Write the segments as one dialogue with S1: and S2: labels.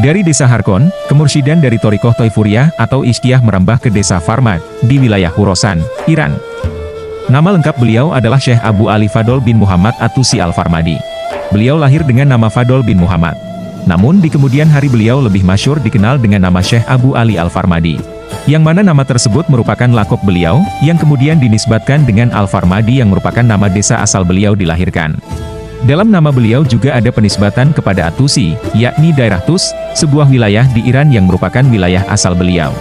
S1: Dari desa Harkon, kemursyiden dari Thorikoh Toifuriyah atau Iskiyah merambah ke desa Farmad, di wilayah Khorasan, Iran. Nama lengkap beliau adalah Syekh Abu Ali Fadl bin Muhammad At-Tusi Al-Farmadi. Beliau lahir dengan nama Fadl bin Muhammad. Namun di kemudian hari beliau lebih masyhur dikenal dengan nama Syekh Abu Ali Al-Farmadi. Yang mana nama tersebut merupakan lakop beliau, yang kemudian dinisbatkan dengan Al-Farmadi yang merupakan nama desa asal beliau dilahirkan. Dalam nama beliau juga ada penisbatan kepada At-Tusi, yakni daerah Tus, sebuah wilayah di Iran yang merupakan wilayah asal beliau.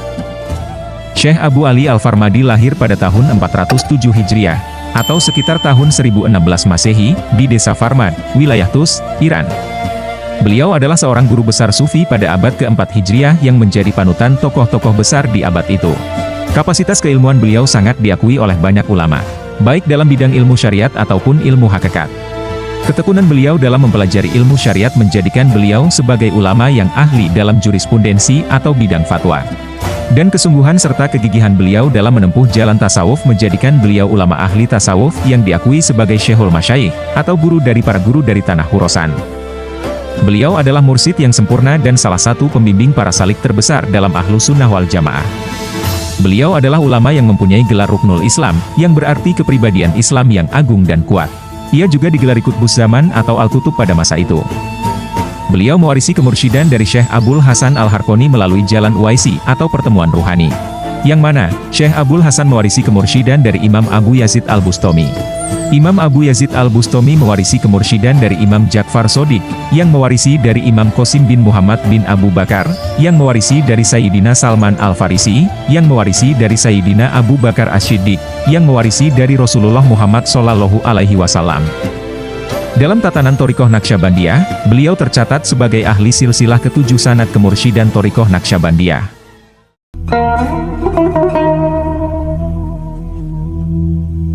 S1: Syekh Abu Ali Al-Farmadi lahir pada tahun 407 Hijriah, atau sekitar tahun 1016 Masehi, di desa Farmad, wilayah Tus, Iran. Beliau adalah seorang guru besar sufi pada abad ke-4 Hijriah yang menjadi panutan tokoh-tokoh besar di abad itu. Kapasitas keilmuan beliau sangat diakui oleh banyak ulama, baik dalam bidang ilmu syariat ataupun ilmu hakikat. Ketekunan beliau dalam mempelajari ilmu syariat menjadikan beliau sebagai ulama yang ahli dalam jurisprudensi atau bidang fatwa. Dan kesungguhan serta kegigihan beliau dalam menempuh jalan tasawuf menjadikan beliau ulama ahli tasawuf yang diakui sebagai Syekhul Masyayikh, atau guru dari para guru dari tanah Khorasan. Beliau adalah mursyid yang sempurna dan salah satu pembimbing para salik terbesar dalam Ahlus Sunnah wal Jamaah. Beliau adalah ulama yang mempunyai gelar Ruknul Islam, yang berarti kepribadian Islam yang agung dan kuat. Ia juga digelari Qutbus Zaman atau Al-Qutub pada masa itu. Beliau mewarisi kemursyiden dari Syekh Abul Hasan Al-Harqoni melalui jalan Uwaisi atau pertemuan ruhani. Yang mana, Syekh Abul Hasan mewarisi kemursyiden dari Imam Abu Yazid Al-Bustami. Imam Abu Yazid Al-Bustami mewarisi kemursyiden dari Imam Ja'far Shodiq, yang mewarisi dari Imam Qasim bin Muhammad bin Abu Bakar, yang mewarisi dari Sayyidina Salman Al-Farisi, yang mewarisi dari Sayyidina Abu Bakar As-Siddiq, yang mewarisi dari Rasulullah Muhammad Shallallahu Alaihi Wasallam. Dalam tatanan Thorikoh Naqsyabandiyah, beliau tercatat sebagai ahli silsilah ke-7 sanad kemursyiden Thorikoh Naqsyabandiyah.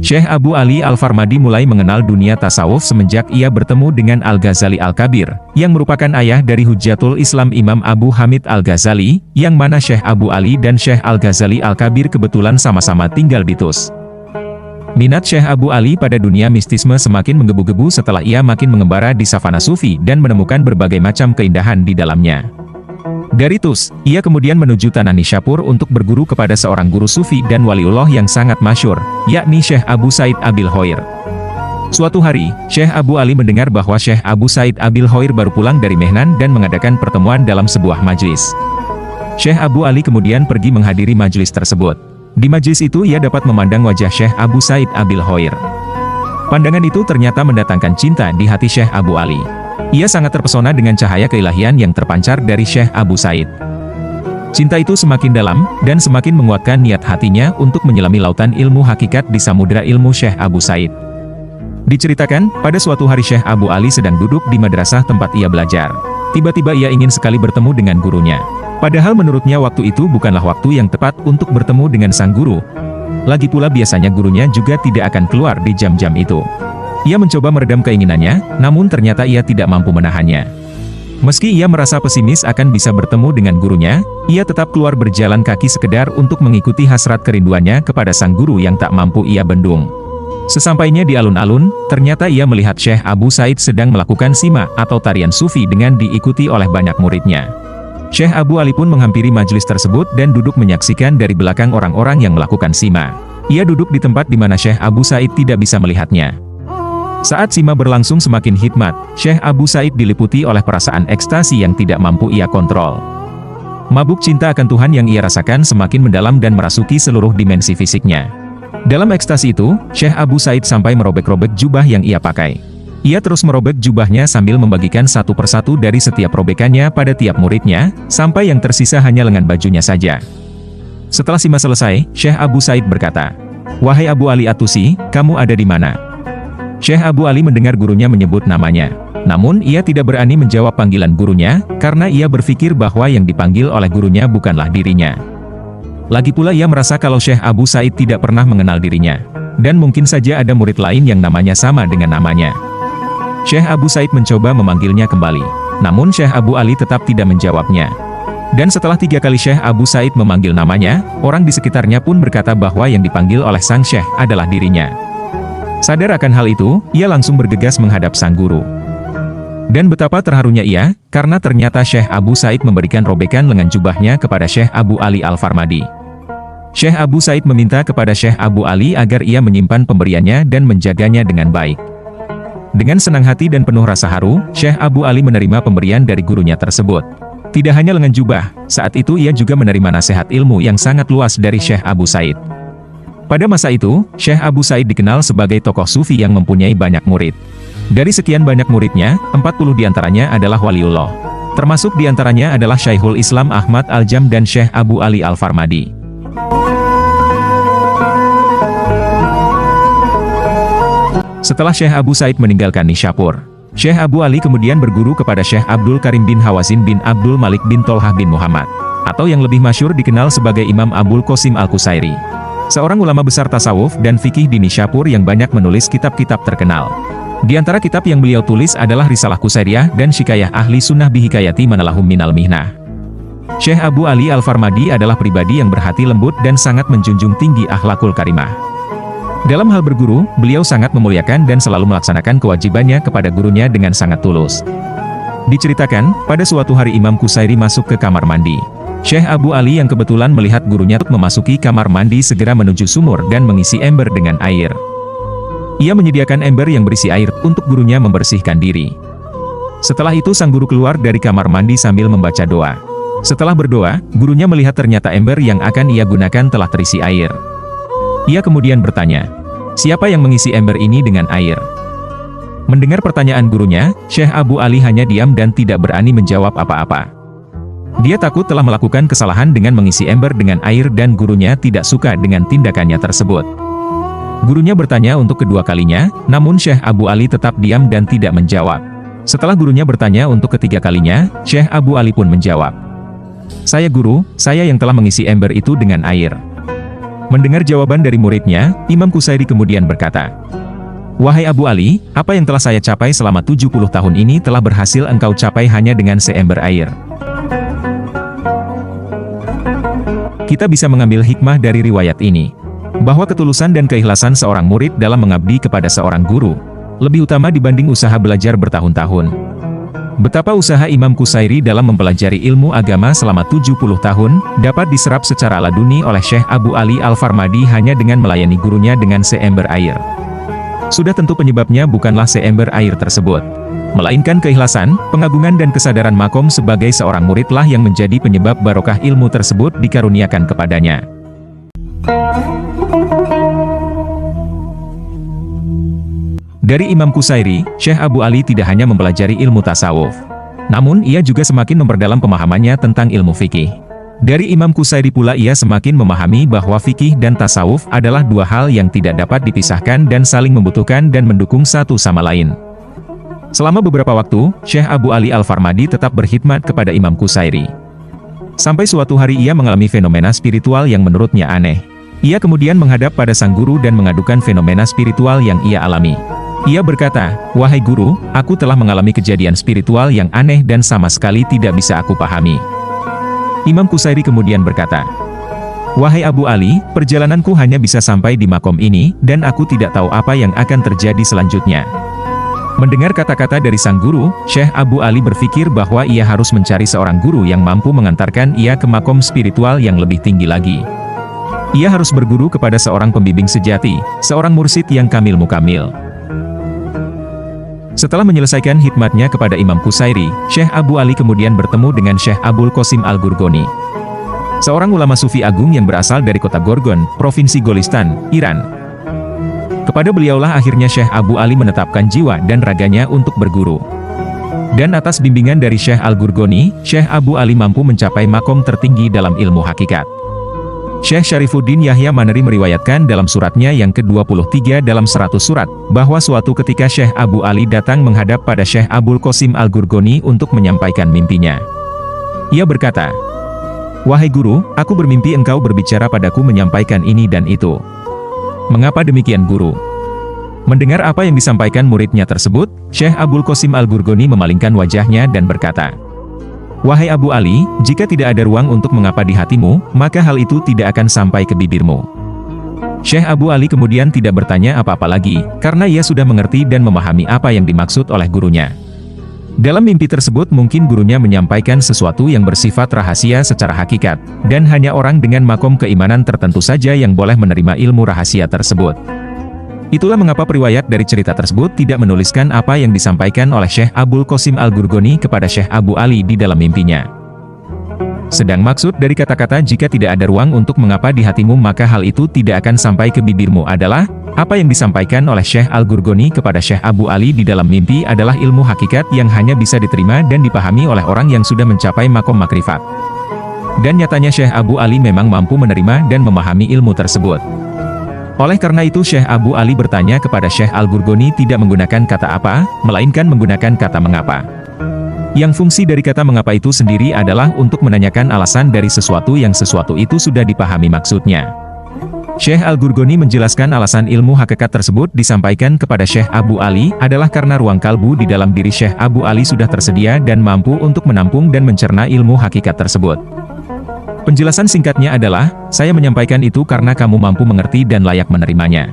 S1: Syekh Abu Ali Al-Farmadi mulai mengenal dunia tasawuf semenjak ia bertemu dengan Al-Ghazali Al-Kabir, yang merupakan ayah dari Hujjatul Islam Imam Abu Hamid Al-Ghazali, yang mana Syekh Abu Ali dan Syekh Al-Ghazali Al-Kabir kebetulan sama-sama tinggal di Tus. Minat Syekh Abu Ali pada dunia mistisme semakin menggebu-gebu setelah ia makin mengembara di savana sufi dan menemukan berbagai macam keindahan di dalamnya. Dari Tus, ia kemudian menuju Tanah Nishapur untuk berguru kepada seorang guru sufi dan waliullah yang sangat masyhur, yakni Syekh Abu Said Abil Hoir. Suatu hari, Syekh Abu Ali mendengar bahwa Syekh Abu Said Abil Hoir baru pulang dari Mehnan dan mengadakan pertemuan dalam sebuah majlis. Syekh Abu Ali kemudian pergi menghadiri majlis tersebut. Di majlis itu ia dapat memandang wajah Syekh Abu Said Abil Hoir. Pandangan itu ternyata mendatangkan cinta di hati Syekh Abu Ali. Ia sangat terpesona dengan cahaya keilahian yang terpancar dari Syekh Abu Said. Cinta itu semakin dalam, dan semakin menguatkan niat hatinya untuk menyelami lautan ilmu hakikat di samudera ilmu Syekh Abu Said. Diceritakan, pada suatu hari Syekh Abu Ali sedang duduk di madrasah tempat ia belajar. Tiba-tiba ia ingin sekali bertemu dengan gurunya. Padahal menurutnya waktu itu bukanlah waktu yang tepat untuk bertemu dengan sang guru. Lagi pula biasanya gurunya juga tidak akan keluar di jam-jam itu. Ia mencoba meredam keinginannya, namun ternyata ia tidak mampu menahannya. Meski ia merasa pesimis akan bisa bertemu dengan gurunya, ia tetap keluar berjalan kaki sekedar untuk mengikuti hasrat kerinduannya kepada sang guru yang tak mampu ia bendung. Sesampainya di alun-alun, ternyata ia melihat Syekh Abu Said sedang melakukan sima atau tarian sufi dengan diikuti oleh banyak muridnya. Syekh Abu Ali pun menghampiri majelis tersebut dan duduk menyaksikan dari belakang orang-orang yang melakukan sima. Ia duduk di tempat di mana Syekh Abu Said tidak bisa melihatnya. Saat sima berlangsung semakin hikmat, Syekh Abu Said diliputi oleh perasaan ekstasi yang tidak mampu ia kontrol. Mabuk cinta akan Tuhan yang ia rasakan semakin mendalam dan merasuki seluruh dimensi fisiknya. Dalam ekstasi itu, Syekh Abu Said sampai merobek-robek jubah yang ia pakai. Ia terus merobek jubahnya sambil membagikan satu persatu dari setiap robekannya pada tiap muridnya, sampai yang tersisa hanya lengan bajunya saja. Setelah sima selesai, Syekh Abu Said berkata, "Wahai Abu Ali At-Tusi, kamu ada di mana?" Syekh Abu Ali mendengar gurunya menyebut namanya. Namun ia tidak berani menjawab panggilan gurunya, karena ia berpikir bahwa yang dipanggil oleh gurunya bukanlah dirinya. Lagi pula ia merasa kalau Syekh Abu Said tidak pernah mengenal dirinya. Dan mungkin saja ada murid lain yang namanya sama dengan namanya. Syekh Abu Said mencoba memanggilnya kembali. Namun Syekh Abu Ali tetap tidak menjawabnya. Dan setelah 3 kali Syekh Abu Said memanggil namanya, orang di sekitarnya pun berkata bahwa yang dipanggil oleh sang Syekh adalah dirinya. Sadar akan hal itu, ia langsung bergegas menghadap sang guru. Dan betapa terharunya ia, karena ternyata Syekh Abu Said memberikan robekan lengan jubahnya kepada Syekh Abu Ali Al-Farmadi. Syekh Abu Said meminta kepada Syekh Abu Ali agar ia menyimpan pemberiannya dan menjaganya dengan baik. Dengan senang hati dan penuh rasa haru, Syekh Abu Ali menerima pemberian dari gurunya tersebut. Tidak hanya lengan jubah, saat itu ia juga menerima nasihat ilmu yang sangat luas dari Syekh Abu Said. Pada masa itu, Syekh Abu Said dikenal sebagai tokoh sufi yang mempunyai banyak murid. Dari sekian banyak muridnya, 40 diantaranya adalah waliullah. Termasuk diantaranya adalah Syekhul Islam Ahmad Al-Jam dan Syekh Abu Ali Al-Farmadi. Setelah Syekh Abu Said meninggalkan Nishapur, Syekh Abu Ali kemudian berguru kepada Syekh Abdul Karim bin Hawazin bin Abdul Malik bin Tolhah bin Muhammad, atau yang lebih masyhur dikenal sebagai Imam Abul Qasim Al-Qusairi, seorang ulama besar tasawuf dan fikih di Nishapur yang banyak menulis kitab-kitab terkenal. Di antara kitab yang beliau tulis adalah Risalah Qusairiyah dan Syikayah Ahli Sunnah Bihikayati Manalahum Minal Mihnah. Syekh Abu Ali Al-Farmadi adalah pribadi yang berhati lembut dan sangat menjunjung tinggi akhlakul karimah. Dalam hal berguru, beliau sangat memuliakan dan selalu melaksanakan kewajibannya kepada gurunya dengan sangat tulus. Diceritakan, pada suatu hari Imam Qusairi masuk ke kamar mandi. Syekh Abu Ali yang kebetulan melihat gurunya memasuki kamar mandi segera menuju sumur dan mengisi ember dengan air. Ia menyediakan ember yang berisi air untuk gurunya membersihkan diri. Setelah itu sang guru keluar dari kamar mandi sambil membaca doa. Setelah berdoa, gurunya melihat ternyata ember yang akan ia gunakan telah terisi air. Ia kemudian bertanya, "Siapa yang mengisi ember ini dengan air?" Mendengar pertanyaan gurunya, Syekh Abu Ali hanya diam dan tidak berani menjawab apa-apa. Dia takut telah melakukan kesalahan dengan mengisi ember dengan air dan gurunya tidak suka dengan tindakannya tersebut. Gurunya bertanya untuk kedua kalinya, namun Syekh Abu Ali tetap diam dan tidak menjawab. Setelah gurunya bertanya untuk ketiga kalinya, Syekh Abu Ali pun menjawab, "Saya guru, saya yang telah mengisi ember itu dengan air." Mendengar jawaban dari muridnya, Imam Qusairi kemudian berkata, "Wahai Abu Ali, apa yang telah saya capai selama 70 tahun ini telah berhasil engkau capai hanya dengan seember air." Kita bisa mengambil hikmah dari riwayat ini, bahwa ketulusan dan keikhlasan seorang murid dalam mengabdi kepada seorang guru, lebih utama dibanding usaha belajar bertahun-tahun. Betapa usaha Imam Qusairi dalam mempelajari ilmu agama selama 70 tahun, dapat diserap secara laduni oleh Syekh Abu Ali Al-Farmadi hanya dengan melayani gurunya dengan seember air. Sudah tentu penyebabnya bukanlah seember air tersebut, melainkan keikhlasan, pengagungan dan kesadaran makom sebagai seorang muridlah yang menjadi penyebab barokah ilmu tersebut dikaruniakan kepadanya. Dari Imam Qusairi, Syekh Abu Ali tidak hanya mempelajari ilmu tasawuf, namun ia juga semakin memperdalam pemahamannya tentang ilmu fikih. Dari Imam Qusairi pula ia semakin memahami bahwa fikih dan tasawuf adalah dua hal yang tidak dapat dipisahkan dan saling membutuhkan dan mendukung satu sama lain. Selama beberapa waktu, Syekh Abu Ali Al-Farmadi tetap berkhidmat kepada Imam Qusairi. Sampai suatu hari ia mengalami fenomena spiritual yang menurutnya aneh. Ia kemudian menghadap pada sang guru dan mengadukan fenomena spiritual yang ia alami. Ia berkata, "Wahai guru, aku telah mengalami kejadian spiritual yang aneh dan sama sekali tidak bisa aku pahami." Imam Qusairi kemudian berkata, "Wahai Abu Ali, perjalananku hanya bisa sampai di makom ini, dan aku tidak tahu apa yang akan terjadi selanjutnya." Mendengar kata-kata dari sang guru, Syekh Abu Ali berpikir bahwa ia harus mencari seorang guru yang mampu mengantarkan ia ke makom spiritual yang lebih tinggi lagi. Ia harus berguru kepada seorang pembimbing sejati, seorang mursyid yang kamil mukamil. Setelah menyelesaikan hikmatnya kepada Imam Qusairi, Syekh Abu Ali kemudian bertemu dengan Syekh Abul Qasim Al-Gurgoni, seorang ulama sufi agung yang berasal dari kota Gorgon, Provinsi Golistan, Iran. Kepada beliaulah akhirnya Syekh Abu Ali menetapkan jiwa dan raganya untuk berguru. Dan atas bimbingan dari Syekh Al-Gurgoni, Syekh Abu Ali mampu mencapai makom tertinggi dalam ilmu hakikat. Syekh Syarifuddin Yahya Maneri meriwayatkan dalam suratnya yang ke-23 dalam 100 surat, bahwa suatu ketika Syekh Abu Ali datang menghadap pada Syekh Abul Qasim Al-Gurgoni untuk menyampaikan mimpinya. Ia berkata, "Wahai guru, aku bermimpi engkau berbicara padaku menyampaikan ini dan itu." "Mengapa demikian guru?" Mendengar apa yang disampaikan muridnya tersebut, Syekh Abul Qasim Al-Gurgoni memalingkan wajahnya dan berkata, "Wahai Abu Ali, jika tidak ada ruang untuk mengapa di hatimu, maka hal itu tidak akan sampai ke bibirmu." Syekh Abu Ali kemudian tidak bertanya apa-apa lagi, karena ia sudah mengerti dan memahami apa yang dimaksud oleh gurunya. Dalam mimpi tersebut mungkin gurunya menyampaikan sesuatu yang bersifat rahasia secara hakikat, dan hanya orang dengan makom keimanan tertentu saja yang boleh menerima ilmu rahasia tersebut. Itulah mengapa periwayat dari cerita tersebut tidak menuliskan apa yang disampaikan oleh Syekh Abul Qasim Al-Ghurghani kepada Syekh Abu Ali di dalam mimpinya. Sedang maksud dari kata-kata jika tidak ada ruang untuk mengapa di hatimu maka hal itu tidak akan sampai ke bibirmu adalah, apa yang disampaikan oleh Syekh Al-Ghurghani kepada Syekh Abu Ali di dalam mimpi adalah ilmu hakikat yang hanya bisa diterima dan dipahami oleh orang yang sudah mencapai makom makrifat. Dan nyatanya Syekh Abu Ali memang mampu menerima dan memahami ilmu tersebut. Oleh karena itu Syekh Abu Ali bertanya kepada Syekh Al-Ghurghani tidak menggunakan kata apa, melainkan menggunakan kata mengapa. Yang fungsi dari kata mengapa itu sendiri adalah untuk menanyakan alasan dari sesuatu yang sesuatu itu sudah dipahami maksudnya. Syekh Al-Ghurghani menjelaskan alasan ilmu hakikat tersebut disampaikan kepada Syekh Abu Ali adalah karena ruang kalbu di dalam diri Syekh Abu Ali sudah tersedia dan mampu untuk menampung dan mencerna ilmu hakikat tersebut. Penjelasan singkatnya adalah, saya menyampaikan itu karena kamu mampu mengerti dan layak menerimanya.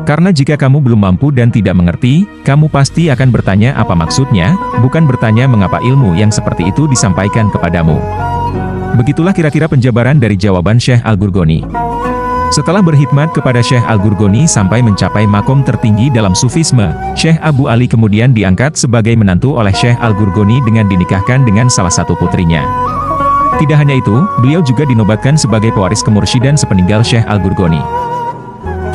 S1: Karena jika kamu belum mampu dan tidak mengerti, kamu pasti akan bertanya apa maksudnya, bukan bertanya mengapa ilmu yang seperti itu disampaikan kepadamu. Begitulah kira-kira penjabaran dari jawaban Syekh Al-Ghurghani. Setelah berkhidmat kepada Syekh Al-Ghurghani sampai mencapai makom tertinggi dalam sufisme, Syekh Abu Ali kemudian diangkat sebagai menantu oleh Syekh Al-Ghurghani dengan dinikahkan dengan salah satu putrinya. Tidak hanya itu, beliau juga dinobatkan sebagai pewaris kemursyiden sepeninggal Syekh Al-Ghurghani.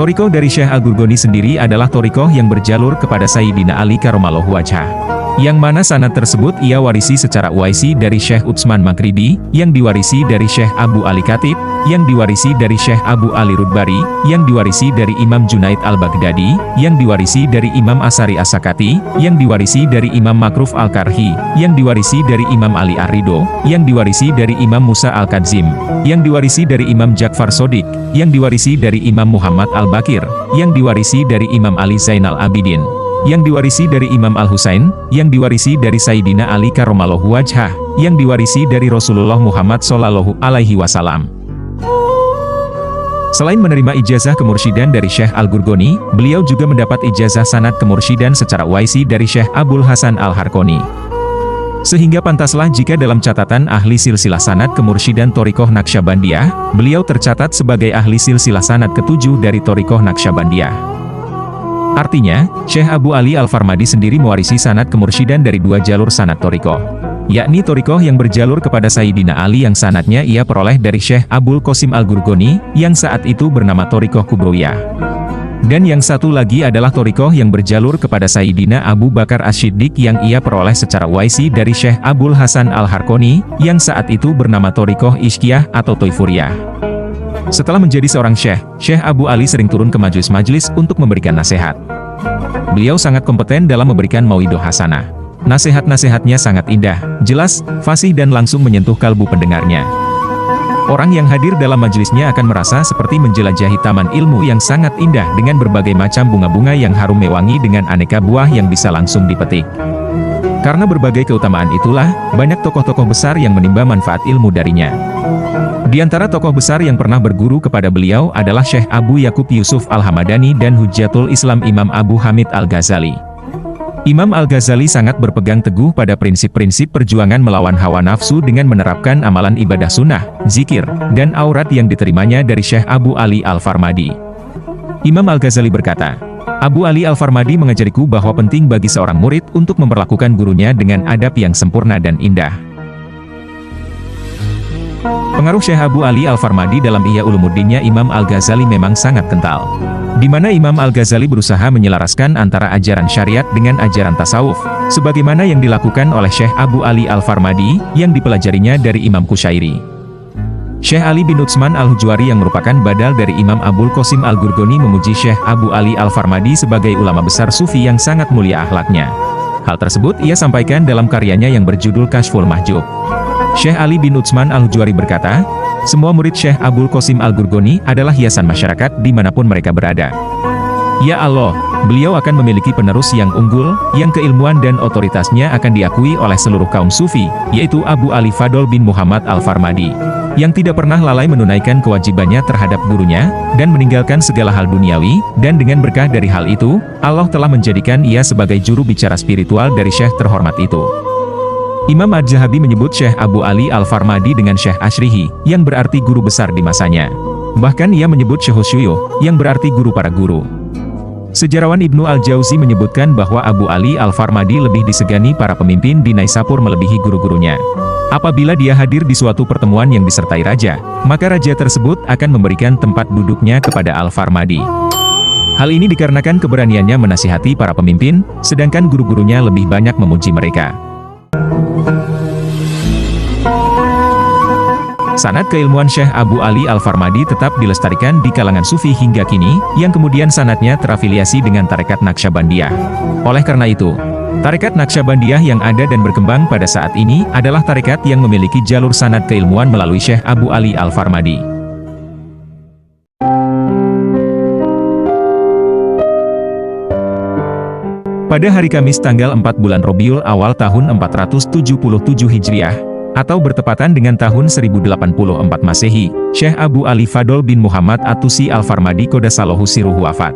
S1: Thariqah dari Syekh Al-Ghurghani sendiri adalah thariqah yang berjalur kepada Sayyidina Ali Karramallahu wajhah. Yang mana sanad tersebut ia warisi secara uwaisi dari Syekh Utsman Maghribi, yang diwarisi dari Syekh Abu Ali Khatib, yang diwarisi dari Syekh Abu Ali Rudbari, yang diwarisi dari Imam Junaid Al-Baghdadi, yang diwarisi dari Imam Asari As-Sakati, yang diwarisi dari Imam Makruf Al-Karhi, yang diwarisi dari Imam Ali Ar-Ridho, yang diwarisi dari Imam Musa Al-Kadzim, yang diwarisi dari Imam Ja'far Shodiq, yang diwarisi dari Imam Muhammad Al-Bakir, yang diwarisi dari Imam Ali Zainal Abidin, yang diwarisi dari Imam Al-Husain, yang diwarisi dari Sayyidina Ali Karramallahu wajhah, yang diwarisi dari Rasulullah Muhammad Shallallahu Alaihi Wasallam. Selain menerima ijazah kemursyidan dari Syekh Al-Ghurghani, beliau juga mendapat ijazah sanad kemursyidan secara uwaisi dari Syekh Abul Hasan Al-Harqani. Sehingga pantaslah jika dalam catatan ahli silsilah sanad kemursyidan Thariqah Naqsyabandiyah, beliau tercatat sebagai ahli silsilah sanad ke-7 dari Thariqah Naqsyabandiyah. Artinya, Syekh Abu Ali Al-Farmadi sendiri mewarisi sanad kemursyidan dari dua jalur sanad thariqah, yakni thariqah yang berjalur kepada Sayyidina Ali yang sanadnya ia peroleh dari Syekh Abul Qasim Al-Ghurghani, yang saat itu bernama thariqah Kubrowiyah. Dan yang satu lagi adalah thariqah yang berjalur kepada Sayyidina Abu Bakar As-Siddiq yang ia peroleh secara uwaisi dari Syekh Abul Hasan Al-Harqani, yang saat itu bernama thariqah Ishqiyah atau Toifuriyah. Setelah menjadi seorang syekh, Syekh Abu Ali sering turun ke majelis-majelis untuk memberikan nasihat. Beliau sangat kompeten dalam memberikan mauidhah hasanah. Nasihat-nasihatnya sangat indah, jelas, fasih dan langsung menyentuh kalbu pendengarnya. Orang yang hadir dalam majelisnya akan merasa seperti menjelajahi taman ilmu yang sangat indah dengan berbagai macam bunga-bunga yang harum mewangi dengan aneka buah yang bisa langsung dipetik. Karena berbagai keutamaan itulah, banyak tokoh-tokoh besar yang menimba manfaat ilmu darinya. Di antara tokoh besar yang pernah berguru kepada beliau adalah Syekh Abu Yakub Yusuf Al-Hamadani dan Hujjatul Islam Imam Abu Hamid Al-Ghazali. Imam Al-Ghazali sangat berpegang teguh pada prinsip-prinsip perjuangan melawan hawa nafsu dengan menerapkan amalan ibadah sunnah, zikir, dan aurat yang diterimanya dari Syekh Abu Ali Al-Farmadi. Imam Al-Ghazali berkata, Abu Ali Al-Farmadi mengajariku bahwa penting bagi seorang murid untuk memperlakukan gurunya dengan adab yang sempurna dan indah. Pengaruh Syekh Abu Ali Al-Farmadi dalam Ihya Ulumuddinnya Imam Al-Ghazali memang sangat kental. Di mana Imam Al-Ghazali berusaha menyelaraskan antara ajaran syariat dengan ajaran tasawuf, sebagaimana yang dilakukan oleh Syekh Abu Ali Al-Farmadi, yang dipelajarinya dari Imam Qushairi. Syekh Ali bin Utsman Al-Hujwari yang merupakan badal dari Imam Abul Qasim Al-Ghurghani memuji Syekh Abu Ali Al-Farmadi sebagai ulama besar sufi yang sangat mulia akhlaknya. Hal tersebut ia sampaikan dalam karyanya yang berjudul Kashful Mahjub. Syekh Ali bin Utsman Al-Hujwari berkata, semua murid Syekh Abul Qasim Al-Ghurghani adalah hiasan masyarakat dimanapun mereka berada. Ya Allah, beliau akan memiliki penerus yang unggul, yang keilmuan dan otoritasnya akan diakui oleh seluruh kaum sufi, yaitu Abu Ali Fadl bin Muhammad Al-Farmadi. yang tidak pernah lalai menunaikan kewajibannya terhadap gurunya, dan meninggalkan segala hal duniawi, dan dengan berkah dari hal itu, Allah telah menjadikan ia sebagai juru bicara spiritual dari Syekh terhormat itu. Imam Az-Zahabi menyebut Syekh Abu Ali Al-Farmadi dengan Syekh Asyrihi, yang berarti guru besar di masanya. Bahkan ia menyebut Syekh Syuyuh, yang berarti guru para guru. Sejarawan Ibnu Al-Jauzi menyebutkan bahwa Abu Ali Al-Farmadi lebih disegani para pemimpin di Naisapur melebihi guru-gurunya. Apabila dia hadir di suatu pertemuan yang disertai raja, maka raja tersebut akan memberikan tempat duduknya kepada Al-Farmadi. Hal ini dikarenakan keberaniannya menasihati para pemimpin, sedangkan guru-gurunya lebih banyak memuji mereka. Sanad keilmuan Syekh Abu Ali Al-Farmadi tetap dilestarikan di kalangan sufi hingga kini, yang kemudian sanadnya terafiliasi dengan tarekat Naqsyabandiyah. Oleh karena itu, tarekat Naqsyabandiyah yang ada dan berkembang pada saat ini adalah tarekat yang memiliki jalur sanad keilmuan melalui Syekh Abu Ali Al-Farmadi. Pada hari Kamis tanggal 4 bulan Rabiul Awal tahun 477 Hijriah, atau bertepatan dengan tahun 1084 Masehi, Syekh Abu Ali Fadl bin Muhammad At-Tusi Al-Farmadi Qodasallahu Siruhu wafat.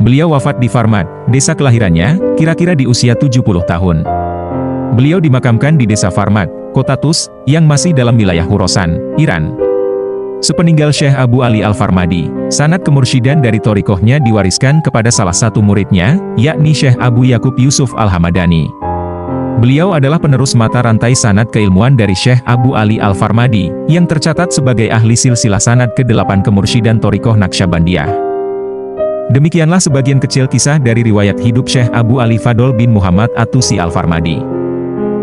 S1: Beliau wafat di Farmad, desa kelahirannya, kira-kira di usia 70 tahun. Beliau dimakamkan di desa Farmad, kota Tus, yang masih dalam wilayah Khorasan, Iran. Sepeninggal Syekh Abu Ali Al-Farmadi, sanad kemursyidhan dari thorikohnya diwariskan kepada salah satu muridnya, yakni Syekh Abu Yakub Yusuf Al-Hamadani. Beliau adalah penerus mata rantai sanad keilmuan dari Syekh Abu Ali Al-Farmadi, yang tercatat sebagai ahli silsilah sanad ke-8 kemursyidhan thorikoh Naqsyabandiyah. Demikianlah sebagian kecil kisah dari riwayat hidup Syekh Abu Ali Fadl bin Muhammad At-Tusi Al-Farmadi.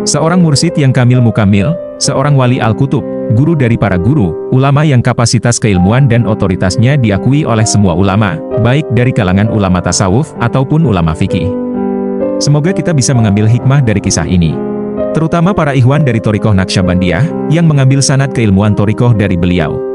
S1: Seorang mursyid yang kamil mukamil, seorang wali al-kutub, guru dari para guru, ulama yang kapasitas keilmuan dan otoritasnya diakui oleh semua ulama, baik dari kalangan ulama tasawuf ataupun ulama fikih. Semoga kita bisa mengambil hikmah dari kisah ini. Terutama para ikhwan dari thorikoh Naqsyabandiyah, yang mengambil sanad keilmuan thorikoh dari beliau.